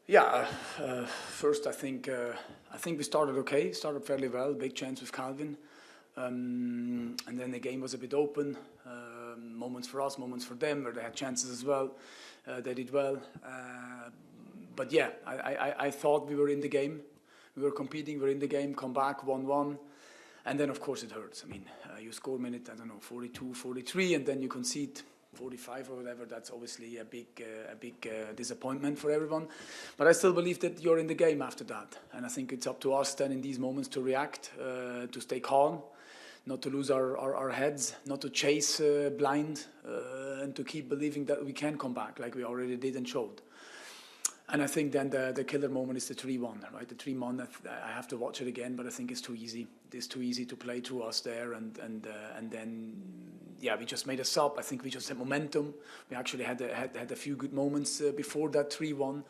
Yeah, first I think we started okay, started fairly well, big chance with Calvin, and then the game was a bit open, moments for us, moments for them, where they had chances as well. They did well, but yeah, I thought we were in the game, we were competing, we were in the game, come back 1-1, and then of course it hurts. I mean, you score minute, I don't know, 42, 43, and then you concede 45 or whatever. That's obviously a big disappointment for everyone. But I still believe that you're in the game after that, and I think it's up to us then in these moments to react, to stay calm, not to lose our heads, not to chase blind, and to keep believing that we can come back like we already did and showed. And I think then the killer moment is the 3-1, right? The 3-1, I have to watch it again, but I think it's too easy. It's too easy to play through us there, and then, yeah, we just made a sub. I think we just had momentum. We actually had a few good moments before that 3-1,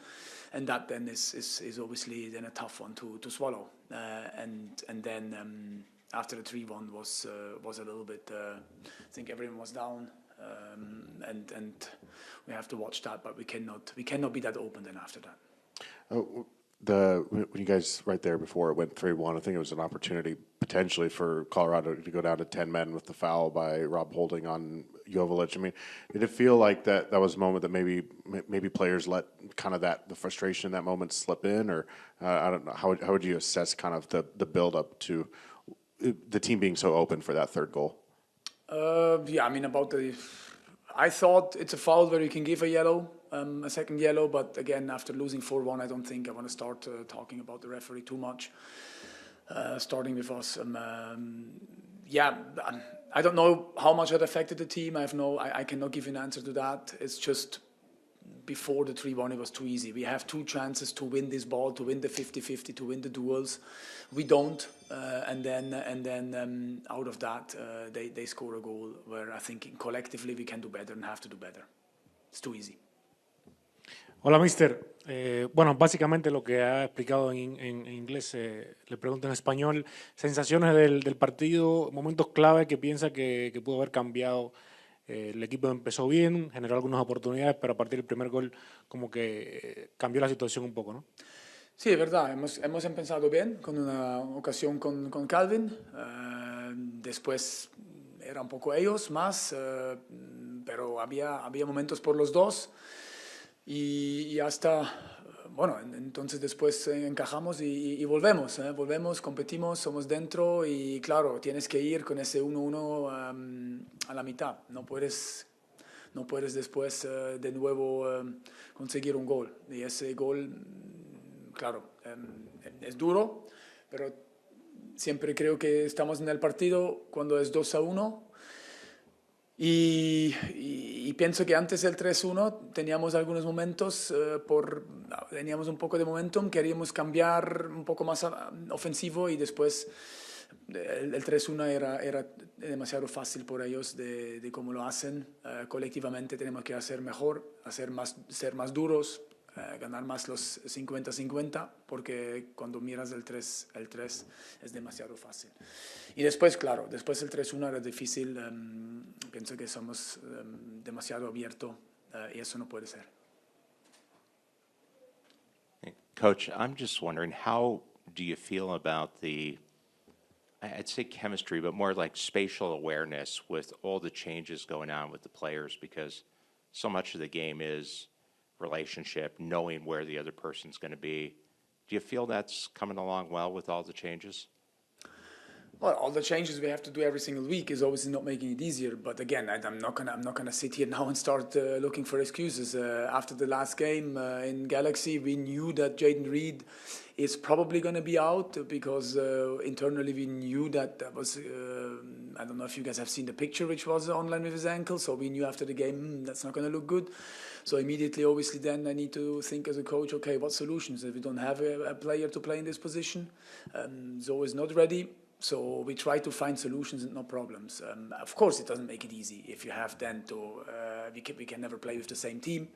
and that then is obviously then a tough one to swallow. And then after the 3-1 was a little bit, I think everyone was down. And we have to watch that, but we cannot be that open then after that. When you guys right there before it went 3-1, I think it was an opportunity potentially for Colorado to go down to 10 men with the foul by Rob Holding on Joveljic. I mean, did it feel like that was a moment that maybe players let kind of the frustration in that moment slip in, or I don't know, how would you assess kind of the build up to the team being so open for that third goal? Yeah, I mean, I thought it's a foul where you can give a second yellow, but again, after losing 4-1, I don't think I want to start talking about the referee too much. Starting with us, yeah, I don't know how much that affected the team. I cannot give you an answer to that. It's just before the 3-1, it was too easy. We have two chances to win this ball, to win the 50-50, to win the duels. We don't, and then out of that, they score a goal where I think collectively we can do better and have to do better. It's too easy. Hola, mister. Bueno, básicamente lo que ha explicado en inglés, le pregunto en español. Sensaciones del partido, momentos clave que piensa que pudo haber cambiado. El equipo empezó bien, generó algunas oportunidades, pero a partir del primer gol como que cambió la situación un poco, ¿no? Sí, es verdad, hemos empezado bien con una ocasión con Calvin. Después era un poco ellos más, pero había momentos por los dos. Y hasta, bueno, entonces después encajamos y volvemos, volvemos, competimos, somos dentro y claro, tienes que ir con ese 1-1 a la mitad. No puedes después de nuevo conseguir un gol. Y ese gol, claro, es duro, pero siempre creo que estamos en el partido cuando es 2-1. Y pienso que antes del 3-1 teníamos algunos momentos, teníamos un poco de momentum, queríamos cambiar un poco más ofensivo y después el 3-1 era demasiado fácil por ellos de cómo lo hacen. Colectivamente tenemos que hacer mejor, ser más duros, ganar más los 50-50, porque cuando miras el 3 es demasiado fácil. Y después, claro, después el 3-1 era difícil, pienso que somos demasiado abiertos y eso no puede ser. Coach, I'm just wondering, how do you feel about I'd say chemistry, but more like spatial awareness with all the changes going on with the players, because so much of the game is relationship, knowing where the other person's going to be. Do you feel that's coming along well with all the changes? Well, all the changes we have to do every single week is obviously not making it easier. But again, I'm not gonna sit here now and start looking for excuses. After the last game in Galaxy, we knew that Jaden Reed is probably going to be out because internally we knew that was. I don't know if you guys have seen the picture which was online with his ankle. So we knew after the game that's not going to look good. So immediately, obviously, then I need to think as a coach, okay, what solutions? If we don't have a player to play in this position, Zoe is not ready. So we try to find solutions and not problems. Of course, it doesn't make it easy if you have then to. We can never play with the same team,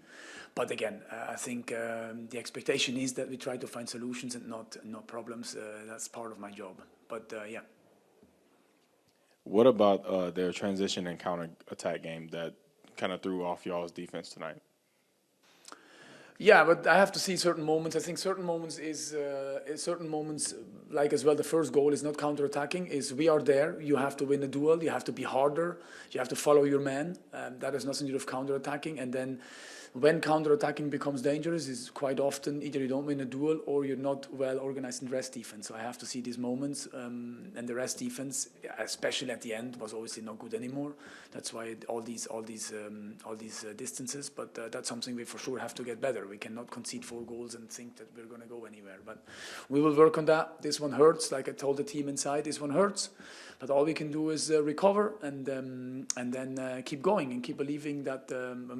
but again, I think the expectation is that we try to find solutions and not problems. That's part of my job. But yeah. What about their transition and counter attack game that kind of threw off y'all's defense tonight? Yeah, but I have to see certain moments. I think certain moments is certain moments, like as well. The first goal is not counter-attacking. Is we are there. You have to win a duel. You have to be harder. You have to follow your man. That has nothing to do with counter-attacking. And then, when counter-attacking becomes dangerous, is quite often either you don't win a duel or you're not well organized in rest defense. So I have to see these moments. And the rest defense, especially at the end, was obviously not good anymore. That's why all these distances. But that's something we for sure have to get better. We cannot concede 4 goals and think that we're going to go anywhere. But we will work on that. This one hurts. Like I told the team inside, this one hurts. But all we can do is recover and then keep going and keep believing that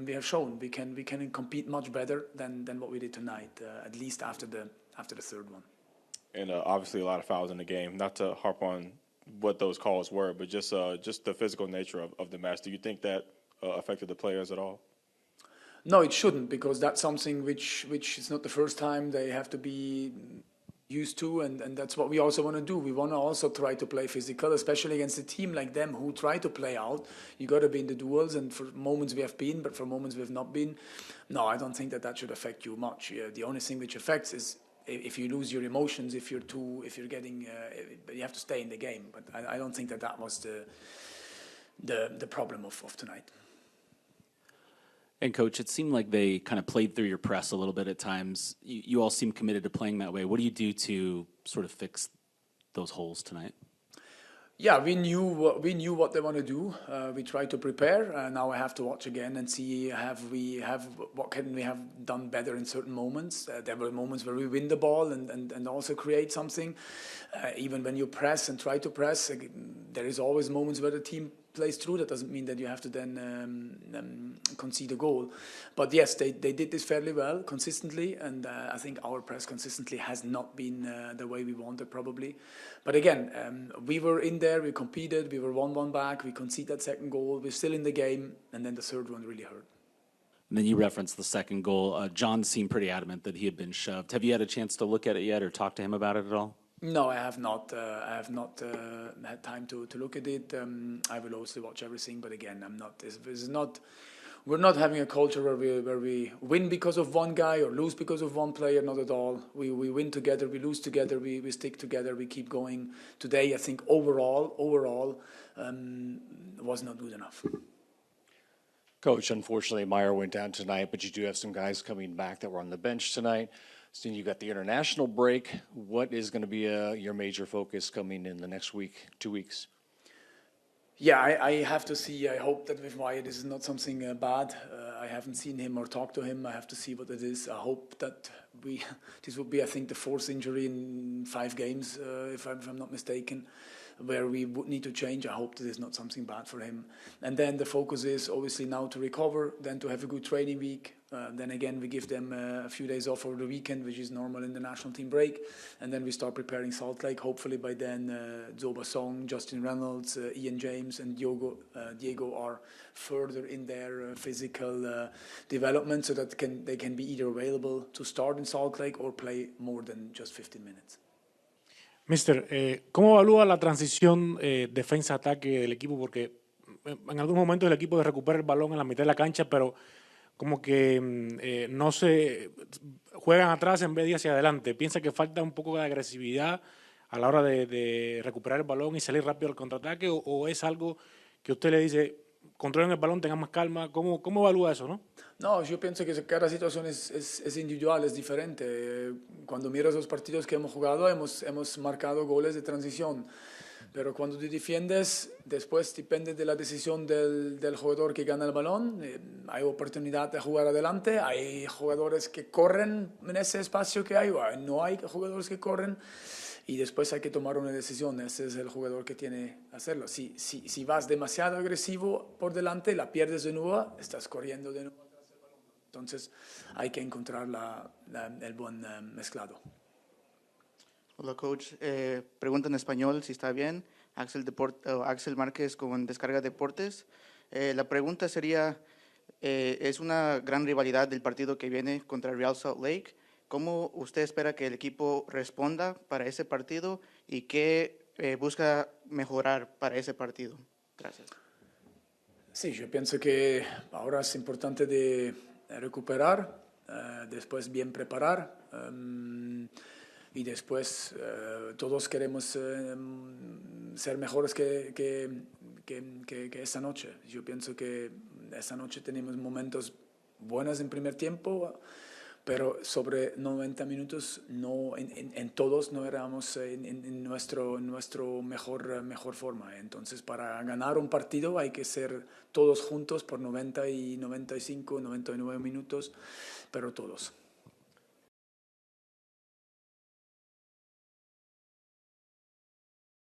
we have shown we can compete much better than what we did tonight. At least after the third one. And obviously a lot of fouls in the game. Not to harp on what those calls were, but just the physical nature of the match. Do you think that affected the players at all? No, it shouldn't, because that's something which is not the first time they have to be used to, and that's what we also want to do. We want to also try to play physical, especially against a team like them who try to play out. You got to be in the duels, and for moments we have been, but for moments we have not been. No, I don't think that should affect you much. The only thing which affects is if you lose your emotions, if you have to stay in the game. But I don't think that was the problem of tonight. And Coach, it seemed like they kind of played through your press a little bit at times. You all seem committed to playing that way. What do you do to sort of fix those holes tonight? Yeah, we knew what they want to do. We tried to prepare. Now I have to watch again and see what can we have done better in certain moments. There were moments where we win the ball and also create something. Even when you press and try to press, there is always moments where the team plays through. That doesn't mean that you have to then concede a goal. But yes, they did this fairly well, consistently, and I think our press consistently has not been the way we wanted, probably. But again, we were in there, we competed, we were 1-1 back, we conceded that second goal, we're still in the game, and then the third one really hurt. And then you referenced the second goal. John seemed pretty adamant that he had been shoved. Have you had a chance to look at it yet or talk to him about it at all? No, I have not. I have not had time to look at it. I will also watch everything, but again, I'm not. This is not. We're not having a culture where we win because of one guy or lose because of one player. Not at all. We win together. We lose together. We stick together. We keep going. Today, I think overall, was not good enough. Coach, unfortunately, Meyer went down tonight, but you do have some guys coming back that were on the bench tonight. So you got the international break. What is going to be your major focus coming in the next week, 2 weeks? Yeah, I have to see. I hope that with Meyer this is not something bad. I haven't seen him or talked to him. I have to see what it is. I hope that this would be, I think, the 4th injury in 5 games, if I'm not mistaken, where we would need to change. I hope that it's not something bad for him. And then the focus is obviously now to recover, then to have a good training week. Then again, we give them a few days off over the weekend, which is normal in the national team break. And then we start preparing Salt Lake. Hopefully by then, Zoba Song, Justin Reynolds, Ian James, and Diego are further in their physical development, so that they can be either available to start in Salt Lake or play more than just 15 minutes. Mister, ¿cómo evalúa la transición defensa-ataque del equipo? Porque en algunos momentos el equipo recupera el balón en la mitad de la cancha, pero como que no se juegan atrás en vez de ir hacia adelante. ¿Piensa que falta un poco de agresividad a la hora de recuperar el balón y salir rápido al contraataque? ¿O es algo que usted le dice, controlen el balón, tengan más calma? ¿Cómo evalúa eso, no? No, yo pienso que cada situación es individual, es diferente. Cuando miras los partidos que hemos jugado, hemos marcado goles de transición. Pero cuando te defiendes, después depende de la decisión del jugador que gana el balón. Hay oportunidad de jugar adelante, hay jugadores que corren en ese espacio que hay, no hay jugadores que corren. Y después hay que tomar una decisión. Ese es el jugador que tiene que hacerlo. Si vas demasiado agresivo por delante, la pierdes de nuevo, estás corriendo de nuevo. Entonces hay que encontrar el buen mezclado. Hola, coach. Pregunta en español, si está bien. Axel Márquez con Descarga Deportes. La pregunta sería, es una gran rivalidad del partido que viene contra Real Salt Lake. ¿Cómo usted espera que el equipo responda para ese partido y qué busca mejorar para ese partido? Gracias. Sí, yo pienso que ahora es importante de recuperar, después bien preparar. Y después todos queremos ser mejores que esa noche. Yo pienso que esa noche tenemos momentos buenos en primer tiempo, pero sobre 90 minutos no, en todos no éramos en nuestro mejor forma. Entonces, para ganar un partido hay que ser todos juntos por 90 y 95, 99 minutos, pero todos.